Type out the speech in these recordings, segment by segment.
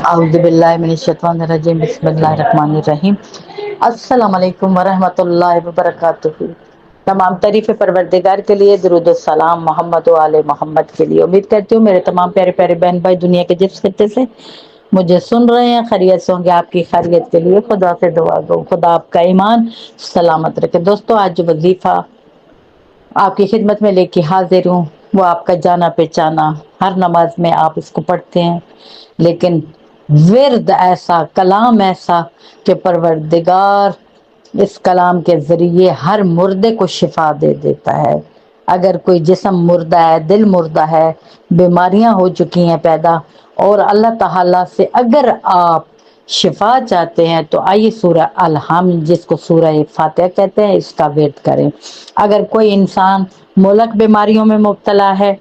اعوذ باللہ من الشیطان الرجیم بسم اللہ الرحمن الرحیم السلام علیکم ورحمۃ اللہ وبرکاتہ۔ تمام تعریف پروردگار کے لیے، درود السلام محمد و آل محمد کے لیے۔ امید کرتی ہوں میرے تمام پیارے پیارے بہن بھائی دنیا کے جس خطے سے مجھے سن رہے ہیں خیریت سے ہوں گے۔ آپ کی خیریت کے لیے خدا سے دعا دو، خدا آپ کا ایمان سلامت رکھے۔ دوستو آج جو وظیفہ آپ کی خدمت میں لے کے حاضر ہوں وہ آپ کا جانا پہچانا، ہر نماز میں آپ اس کو پڑھتے ہیں، لیکن ورد ایسا، کلام ایسا کہ پروردگار اس کلام کے ذریعے ہر مردے کو شفا دے دیتا ہے۔ اگر کوئی جسم مردہ ہے، دل مردہ ہے، بیماریاں ہو چکی ہیں پیدا، اور اللہ تعالی سے اگر آپ شفا چاہتے ہیں تو آئیے سورہ الحمد، جس کو سورہ فاتحہ کہتے ہیں، اس کا ورد کریں۔ اگر کوئی انسان مہلک بیماریوں میں مبتلا ہے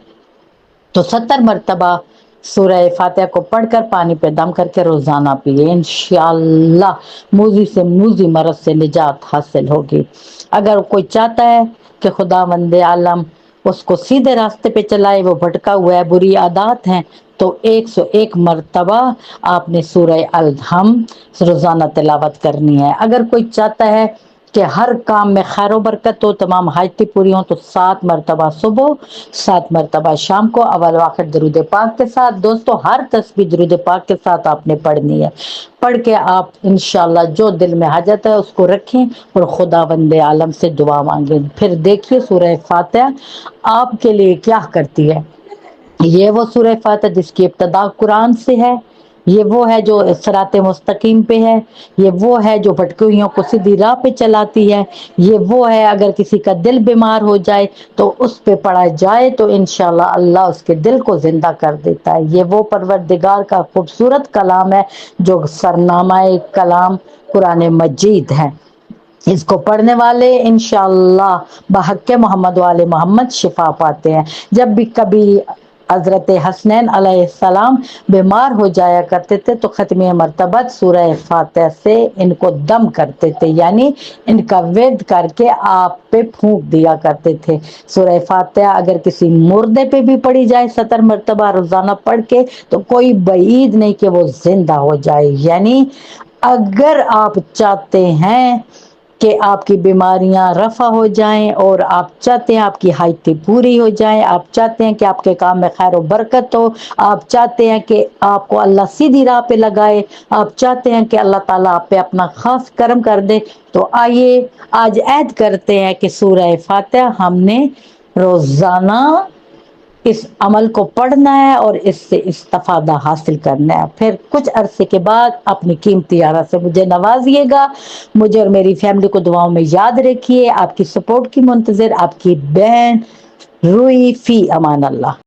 تو 70 مرتبہ سورہ فاتحہ کو پڑھ کر پانی پہ دم کر کے روزانہ پیے، انشاءاللہ موذی سے موذی مرض سے نجات حاصل ہوگی۔ اگر کوئی چاہتا ہے کہ خداوند عالم اس کو سیدھے راستے پہ چلائے، وہ بھٹکا ہوا ہے، بری عادات ہیں، تو 101 مرتبہ آپ نے سورہ الحمد روزانہ تلاوت کرنی ہے۔ اگر کوئی چاہتا ہے کہ ہر کام میں خیر و برکت ہو، تمام حاجتیں پوری ہوں، تو 7 مرتبہ صبح، 7 مرتبہ شام کو اول و آخر درود پاک کے ساتھ۔ دوستو ہر تسبیح درود پاک کے ساتھ آپ نے پڑھنی ہے۔ پڑھ کے آپ انشاءاللہ جو دل میں حاجت ہے اس کو رکھیں اور خداوند عالم سے دعا مانگیں۔ پھر دیکھیے سورہ فاتحہ آپ کے لیے کیا کرتی ہے۔ یہ وہ سورہ فاتحہ جس کی ابتدا قرآن سے ہے، یہ وہ ہے جو صراط مستقیم پہ ہے، یہ وہ ہے جو بھٹکی ہوئیوں کو سیدھی راہ پہ چلاتی ہے، یہ وہ ہے اگر کسی کا دل بیمار ہو جائے تو اس پہ پڑھا جائے تو انشاءاللہ اللہ اس کے دل کو زندہ کر دیتا ہے۔ یہ وہ پروردگار کا خوبصورت کلام ہے جو سرنامہ کلام قرآن مجید ہے۔ اس کو پڑھنے والے انشاءاللہ بحق محمد والے محمد شفا پاتے ہیں۔ جب بھی کبھی حضرت حسنین علیہ السلام بیمار ہو جایا کرتے تھے تو ختم مرتبت سورہ فاتحہ سے ان کو دم کرتے تھے، یعنی ان کا ورد کر کے آپ پہ پھونک دیا کرتے تھے۔ سورہ فاتحہ اگر کسی مردے پہ بھی پڑھی جائے 70 مرتبہ روزانہ پڑھ کے تو کوئی بعید نہیں کہ وہ زندہ ہو جائے۔ یعنی اگر آپ چاہتے ہیں کہ آپ کی بیماریاں رفع ہو جائیں، اور آپ چاہتے ہیں آپ کی حاجتیں پوری ہو جائیں، آپ چاہتے ہیں کہ آپ کے کام میں خیر و برکت ہو، آپ چاہتے ہیں کہ آپ کو اللہ سیدھی راہ پہ لگائے، آپ چاہتے ہیں کہ اللہ تعالیٰ آپ پہ اپنا خاص کرم کر دے، تو آئیے آج عہد کرتے ہیں کہ سورہ فاتحہ ہم نے روزانہ اس عمل کو پڑھنا ہے اور اس سے استفادہ حاصل کرنا ہے۔ پھر کچھ عرصے کے بعد اپنی قیمتی آرا سے مجھے نوازیے گا، مجھے اور میری فیملی کو دعاؤں میں یاد رکھیے۔ آپ کی سپورٹ کی منتظر آپ کی بہن روئی، فی امان اللہ۔